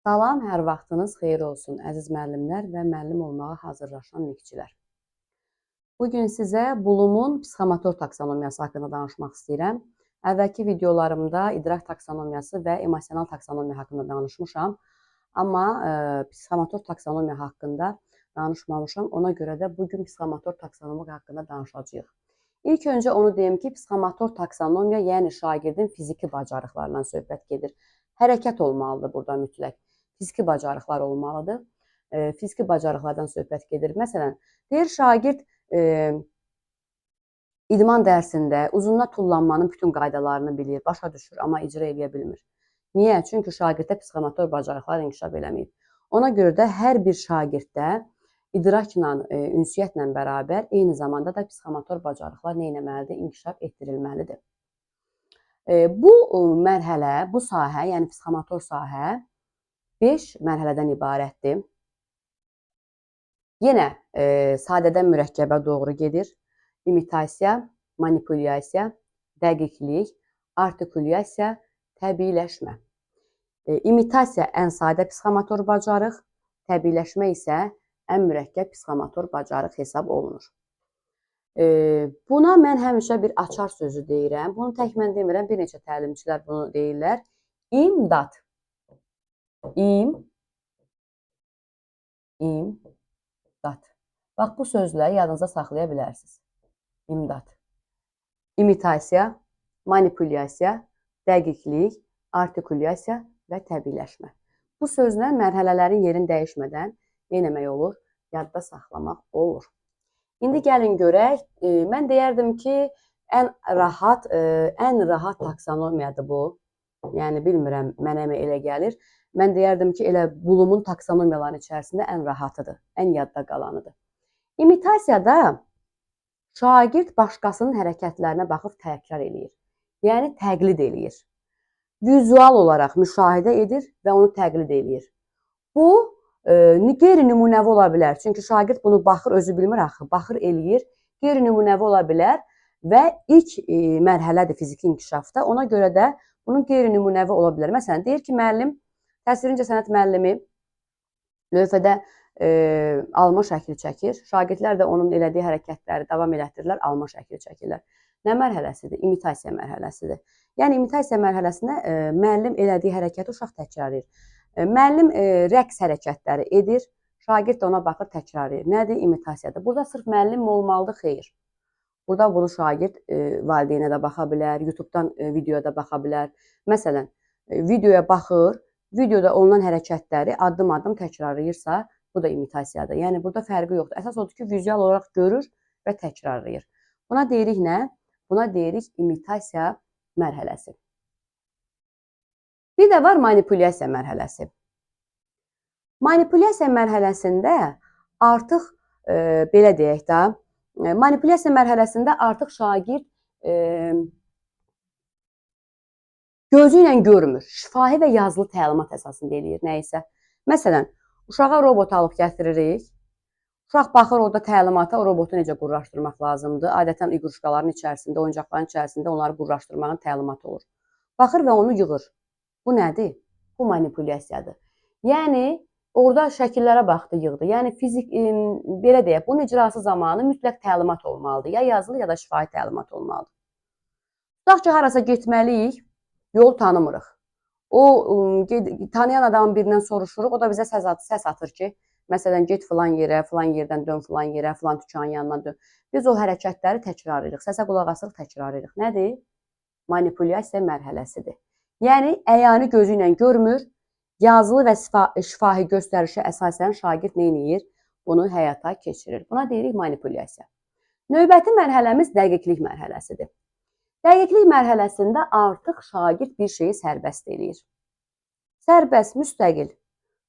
Salam, hər vaxtınız xeyir olsun, əziz müəllimlər və müəllim olmağa hazırlaşan nikçilər. Bugün sizə Bloom'un psixomotor taksonomiyası haqqında danışmaq istəyirəm. Əvvəlki videolarımda idrak taksonomiyası və emosional taksonomiya haqqında danışmışam. Amma psixomotor taksonomiya haqqında danışmamışam. Ona görə də bugün psixomotor taksonomiya haqqında danışacağıq. İlk öncə onu deyim ki, psixomotor taksonomiya, yəni şagirdin fiziki bacarıqlarından söhbət gedir. Hərəkət olmalıdır burada mütləq. Fiziki bacarıqlar olmalıdır. Fiziki bacarıqlardan söhbət gedir. Məsələn, deyir şagird idman dərsində uzununa tullanmanın bütün qaydalarını bilir, başa düşür, amma icra edə bilmir. Niyə? Çünki şagirddə psixomotor bacarıqlar inkişaf eləməyib. Ona görə də hər bir şagirddə idrakla, ünsiyyətlə bərabər eyni zamanda da psixomotor bacarıqlar nə etməlidir? İnkişaf etdirilməlidir. Bu mərhələ, bu sahə, yəni psixomotor sahə 5 mərhələdən ibarətdir. Yenə sadədən mürəkkəbə doğru gedir. İmitasiya, manipulyasiya, dəqiqlik, artikulyasiya, təbiiləşmə. İmitasiya ən sadə psixomotor bacarıq, təbiiləşmə isə ən mürəkkəb psixomotor bacarıq hesab olunur. Buna mən həmişə bir açar sözü deyirəm. Bunu tək mən demirəm, bir neçə təlimçilər bunu deyirlər. İmdad. İmdad. Bax, bu sözləri yadınıza saxlaya bilərsiniz. İmdad. İmitasiya, manipulyasiya, dəqiqlik, artikulyasiya və təbiiləşmə. Bu sözlə mərhələlərin yerini dəyişmədən nə etmək olur? Yadda saxlamaq olur. İndi gəlin görək. Mən deyərdim ki, ən rahat taksonomiyadır bu. Yəni bilmirəm, mənə elə gəlir. Mən deyərdim ki, elə Bloom'un taksonomiyaların içərisində ən rahatıdır, ən yadda qalanıdır. İmitasiyada şagird başqasının hərəkətlərinə baxıb təkrar eləyir. Yəni təqlid eləyir. Vizual olaraq müşahidə edir və onu təqlid eləyir. Bu qeyri-nümunəvi ola bilər. Çünki şagird bunu baxır, özü bilmir axı, baxır, eləyir. Qeyri-nümunəvi ola bilər və ilk mərhələdir fiziki inkişafda. Ona görə də bunun qeyri-nümunəvi ola bilər. Məsələn, deyir ki, müəllim, təsvir incəsənət müəllimi lövhədə alma şəkli çəkir. Şagirdlər də onun elədiyi hərəkətləri davam elətdirirlər, alma şəkli çəkirlər. Nə mərhələsidir? İmitasiya mərhələsidir. Yəni, imitasiya mərhələsində müəllim elədiyi hərəkəti uşaq təkrarlayır. Müəllim rəqs hərəkətləri edir, şagird də ona baxır, təkrarlayır. Nədir? İmitasiyadır. Burada sırf müəllim mi olmalıdır? Xeyr. Burada bunu şagird valideynə də baxa bilər, YouTube-dan videoya da baxa bilər. Məsələn, videoya baxır, videoda olunan hərəkətləri addım-addım təkrarlayırsa, bu da imitasiyadır. Yəni, burada fərqi yoxdur. Əsas odur ki, vizual olaraq görür və təkrarlayır. Buna deyirik nə? Buna deyirik imitasiya mərhələsi. Bir də var manipulyasiya mərhələsi. Manipulyasiya mərhələsində artıq, belə deyək də, manipulyasiya mərhələsində artıq şagird gözü ilə görmür. Şifahi və yazılı təlimat əsasında eləyir nəyisə. Məsələn, uşağa robot alıb gətiririk. Uşaq baxır orada təlimata, o robotu necə qurlaşdırmaq lazımdır. Adətən iqruşkaların içərisində, oyuncaqların içərisində onları qurlaşdırmağın təlimatı olur. Baxır və onu yığır. Bu nədir? Bu manipulyasiyadır. Yəni, orada şəkillərə baxdı, yığdı. Yəni, fizik, belə deyək, bunun icrası zamanı mütləq təlimat olmalıdır. Ya yazılı, ya da şifahi təlimat olmalıdır. Tutaq ki, harasa getməliyik, yol tanımırıq. O, tanıyan adamın birindən soruşuruq, o da bizə səs atır ki, məsələn, get filan yerə, filan yerdən dön filan yerə, filan dükanın yanından dön. Biz o hərəkətləri təkrarlayırıq, səsə qulaq asırıq, təkrarlayırıq. Nədir? Manipulyasiya mərhələsidir. Yəni, əyani gözü ilə görmür, yazılı və şifahi göstərişə əsasən şagird nə edir? Bunu həyata keçirir. Buna deyirik manipulyasiya. Növbəti mərhələmiz dəqiqlik mərhələsidir. Dəqiqlik mərhələsində artıq şagird bir şeyi sərbəst eləyir. Sərbəst, müstəqil.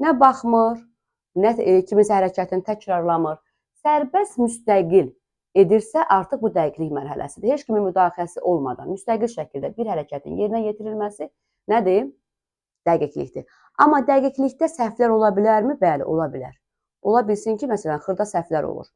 Nə baxmır, nə kiminsə hərəkətini təkrarlamır. Sərbəst, müstəqil edirsə, artıq bu dəqiqlik mərhələsidir. Heç kimin müdaxiləsi olmadan, müstəqil şəkildə bir hərəkətin yerinə yetirilməsi nədir? Dəqiqlikdir. Amma dəqiqlikdə səhvlər ola bilərmi? Bəli, ola bilər. Ola bilsin ki, məsələn, xırda səhvlər olur.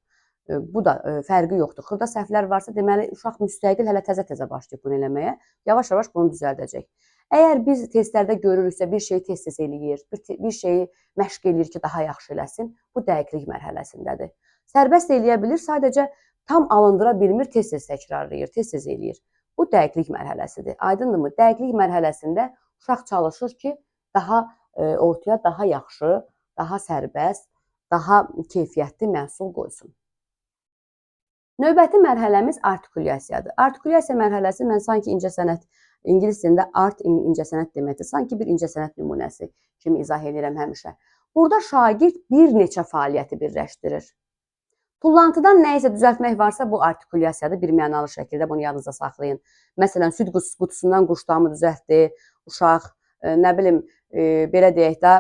Bu da fərqi yoxdur. Xırda səhvlər varsa, deməli, uşaq müstəqil hələ təzə-təzə başlayıb bunu eləməyə. Yavaş-yavaş bunu düzəldəcək. Əgər biz testlərdə görürüksə, bir şeyi tez-tez eləyir, bir şeyi məşq eləyir ki, daha yaxşı eləsin, bu dəqiqlik mərhələsindədir. Sərbəst eləyə bilir, sadəcə tam alındıra bilmir, tez-tez təkrarlayır, tez-tez eləyir. Bu dəqiqlik mərhələsidir. Aydındırmı? Dəqiqlik mərhələsində uşaq çalışır ki, daha ortaya daha yaxşı, daha sərbəst, daha keyfiyyətli məhsul qoysun. Növbəti mərhələmiz artikulyasiyadır. Artikulyasiya mərhələsi mən sanki incəsənət, ingilis dilində art incəsənət deməkdir. Sanki bir incəsənət nümunəsi kimi izah edirəm həmişə. Burada şagird bir neçə fəaliyyəti birləşdirir. Tullantıdan nə isə düzəltmək varsa, bu artikulyasiyadır. Bir mənalı şəkildə bunu yadınızda saxlayın. Məsələn, süd qutusundan quşdamı düzəltdi, uşaq, nə bilim, belə deyək də,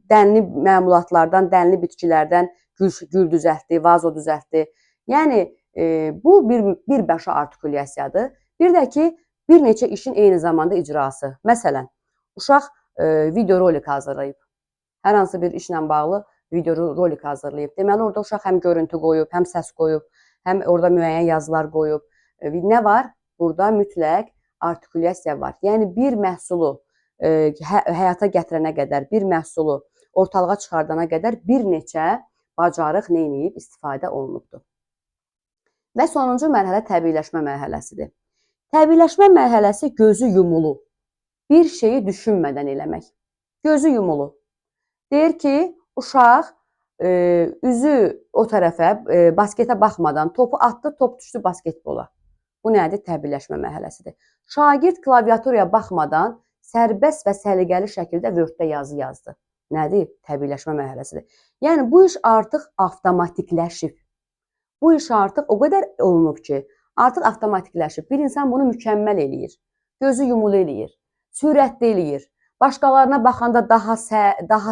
dənli məmulatlardan, dənli bitkilərdən gül düzəltdi, vazo düzəltdi. Yəni, bu birbaşa artikulyasiyadır. Bir də ki, bir neçə işin eyni zamanda icrası. Məsələn, uşaq videorolik hazırlayıb. Hər hansı bir işlə bağlı videorolik hazırlayıb. Deməli, orada uşaq həm görüntü qoyub, həm səs qoyub, həm orada müəyyən yazılar qoyub. Nə var? Burada mütləq artikulyasiya var. Yəni, bir məhsulu həyata gətirənə qədər, bir məhsulu ortalığa çıxardana qədər bir neçə bacarıq neyniyib, istifadə olunubdur. Və sonuncu mərhələ təbiiləşmə mərhələsidir. Təbiiləşmə mərhələsi gözü yumulu, bir şeyi düşünmədən eləmək. Gözü yumulu. Deyir ki, uşaq üzü o tərəfə, basketə baxmadan topu atdı, top düşdü basketbola. Bu nədir? Təbiiləşmə mərhələsidir. Şagird klaviaturaya baxmadan sərbəst və səliqəli şəkildə Word-də yazı yazdı. Nədir? Təbiiləşmə mərhələsidir. Yəni, bu iş artıq avtomatikləşib. Bu iş artıq o qədər olunub ki, artıq avtomatikləşib. Bir insan bunu mükəmməl eləyir, gözü yumulu eləyir, sürətli eləyir. Başqalarına baxanda daha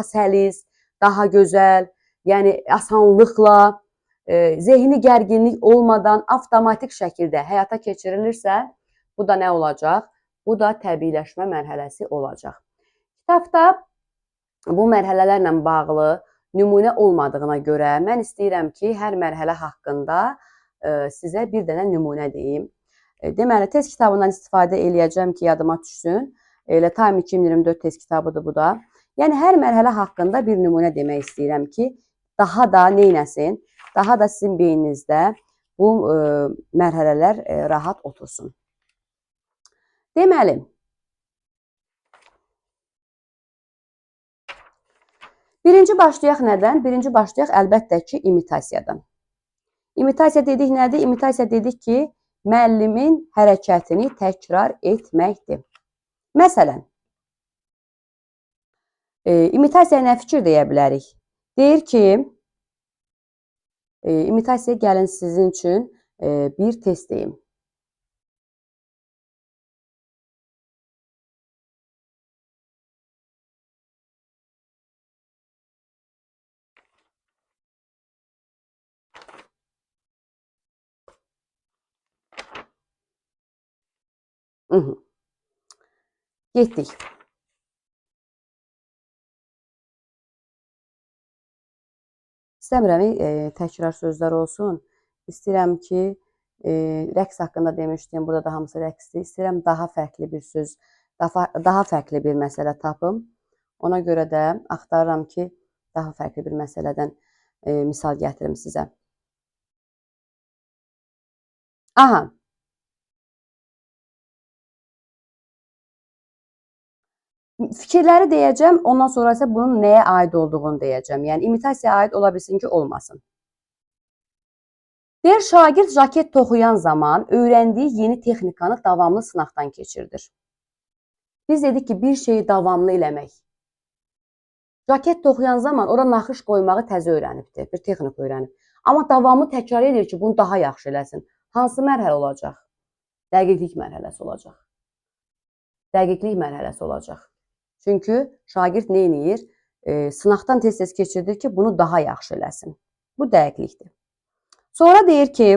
səlis, daha gözəl, yəni asanlıqla, zehni gərginlik olmadan avtomatik şəkildə həyata keçirilirsə, bu da nə olacaq? Bu da təbiiləşmə mərhələsi olacaq. Kitabda bu mərhələlərlə bağlı nümunə olmadığına görə mən istəyirəm ki, hər mərhələ haqqında sizə bir dənə nümunə deyim. Deməli, test kitabından istifadə eləyəcəm ki, yadıma düşsün. Elə Time 2024 test kitabıdır bu da. Yəni, hər mərhələ haqqında bir nümunə demək istəyirəm ki, daha da neynəsin? Daha da sizin beyninizdə bu mərhələlər rahat otursun. Deməli, birinci başlayaq nədən? Birinci başlayaq əlbəttə ki, imitasiyadan. İmitasiya dedik nədir? İmitasiya dedik ki, müəllimin hərəkətini təkrar etməkdir. Məsələn, imitasiyaya nə fikir deyə bilərik? Deyir ki, imitasiyaya gəlin sizin üçün bir test deyim. Getdik. İstəmirəm təkrar sözlər olsun. İstəyirəm ki, rəqs haqqında demişdim, burada da hamısı rəqsdir. İstəyirəm daha fərqli bir söz, daha fərqli bir məsələ tapım. Ona görə də axtarıram ki, daha fərqli bir məsələdən misal gətirim sizə. Aha. Fikirləri deyəcəm, ondan sonra isə bunun nəyə aid olduğunu deyəcəm. Yəni, imitasiyaya aid ola bilsin ki, olmasın. Deyir, şagird jaket toxuyan zaman öyrəndiyi yeni texnikanı davamlı sınaqdan keçirdir. Biz dedik ki, bir şeyi davamlı eləmək. Jaket toxuyan zaman ora naxış qoymağı təzə öyrənibdir, bir texnik öyrənib. Amma davamlı təkrar edir ki, bunu daha yaxşı eləsin. Hansı mərhələ olacaq? Dəqiqlik mərhələsi olacaq. Dəqiqlik mərhələsi olacaq. Çünki şagird nə edir? Sınaqdan tez-tez keçirdir ki, bunu daha yaxşı eləsin. Bu dəqiqlikdir. Sonra deyir ki,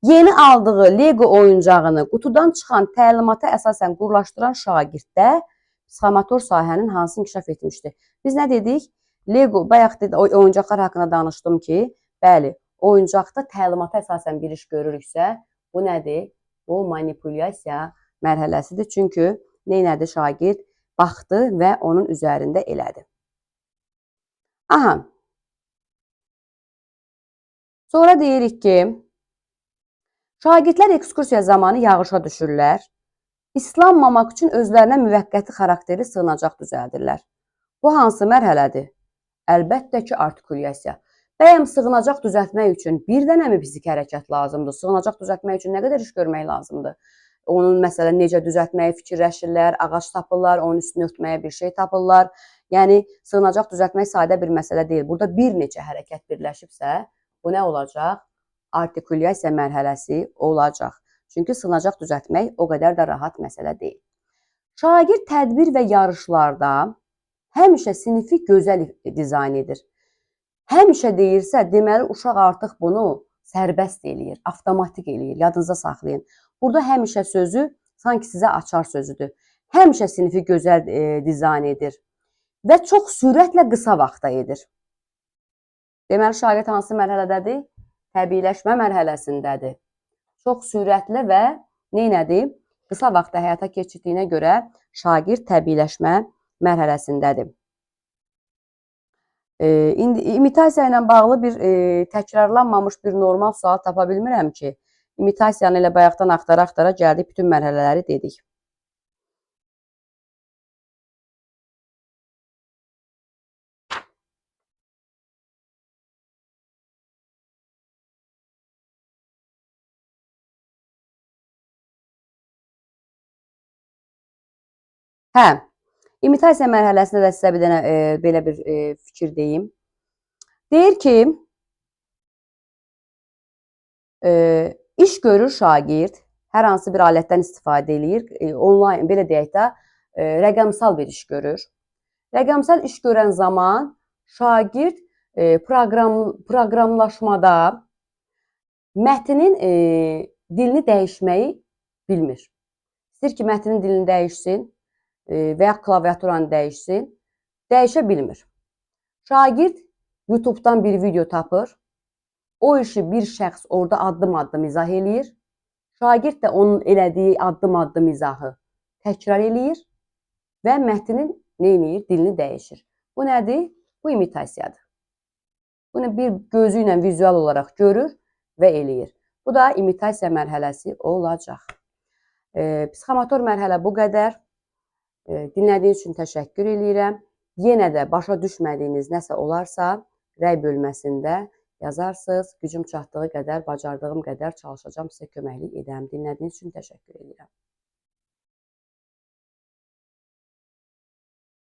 yeni aldığı Lego oyuncağını qutudan çıxan təlimata əsasən qurlaşdıran şagirddə psixomotor sahənin hansı inkişaf etmişdir? Biz nə dedik? Lego, bayaq oyuncaqlar haqqında danışdım ki, bəli, oyuncaqda təlimata əsasən bir iş görürüksə, bu nədir? Bu manipulyasiya mərhələsidir. Çünki neynədi şagird? Baxdı və onun üzərində elədi. Aha. Sonra deyirik ki, şagirdlər ekskursiya zamanı yağışa düşürlər. İslanmamaq üçün özlərinə müvəqqəti xarakterli sığınacaq düzəldirlər. Bu hansı mərhələdir? Əlbəttə ki, artikulyasiya. Bəyəm sığınacaq düzəltmək üçün bir dənə mi fizik hərəkət lazımdır? Sığınacaq düzəltmək üçün nə qədər iş görmək lazımdır? Onun məsələn necə düzəltməyi fikirləşirlər, ağac tapırlar, onun üstünü örtməyə bir şey tapırlar. Yəni sığınacaq düzəltmək sadə bir məsələ deyil. Burada bir neçə hərəkət birləşibsə, bu nə olacaq? Artikulyasiya mərhələsi olacaq. Çünki sığınacaq düzəltmək o qədər də rahat məsələ deyil. Şagird tədbir və yarışlarda həmişə sinifi gözəl dizayn edir. Həmişə deyirsə, deməli uşaq artıq bunu sərbəst eləyir, avtomatik eləyir. Yadınıza saxlayın. Burada həmişə sözü sanki sizə açar sözüdür. Həmişə sinifi gözəl dizayn edir və çox sürətlə qısa vaxtda edir. Deməli, şagird hansı mərhələdədir? Təbiiləşmə mərhələsindədir. Çox sürətli və neynədir? Qısa vaxtda həyata keçirdiyinə görə şagird təbiiləşmə mərhələsindədir. İndi imitasiya ilə bağlı bir təkrarlanmamış bir normal sual tapa bilmirəm ki, imitasiyanı elə bayaqdan axtara-axtara gəldik, bütün mərhələləri dedik. Hə, imitasiya mərhələsində də sizə bir dənə belə bir fikir deyim. Deyir ki, iş görür şagird, hər hansı bir alətdən istifadə edir, onlayn, belə deyək də, rəqəmsal bir iş görür. Rəqəmsal iş görən zaman şagird proqramlaşmada mətnin dilini dəyişməyi bilmir. İstəyir ki, mətnin dilini dəyişsin və ya klaviaturanı dəyişsin, dəyişə bilmir. Şagird YouTube-dan bir video tapır, o işi bir şəxs orada addım-addım izah eləyir, şagird də onun elədiyi addım-addım izahı təkrar eləyir və mətnin neyniyir? Dilini dəyişir. Bu nədir? Bu imitasiyadır. Bunu bir gözü ilə vizual olaraq görür və eləyir. Bu da imitasiya mərhələsi olacaq. Psixomotor mərhələ bu qədər. Dinlədiyiniz üçün təşəkkür edirəm. Yenə də başa düşmədiyiniz nəsə olarsa, rəy bölməsində yazarsınız. Gücüm çatdığı qədər, bacardığım qədər çalışacağam sizə köməklik edəm. Dinlədiyiniz üçün təşəkkür edirəm.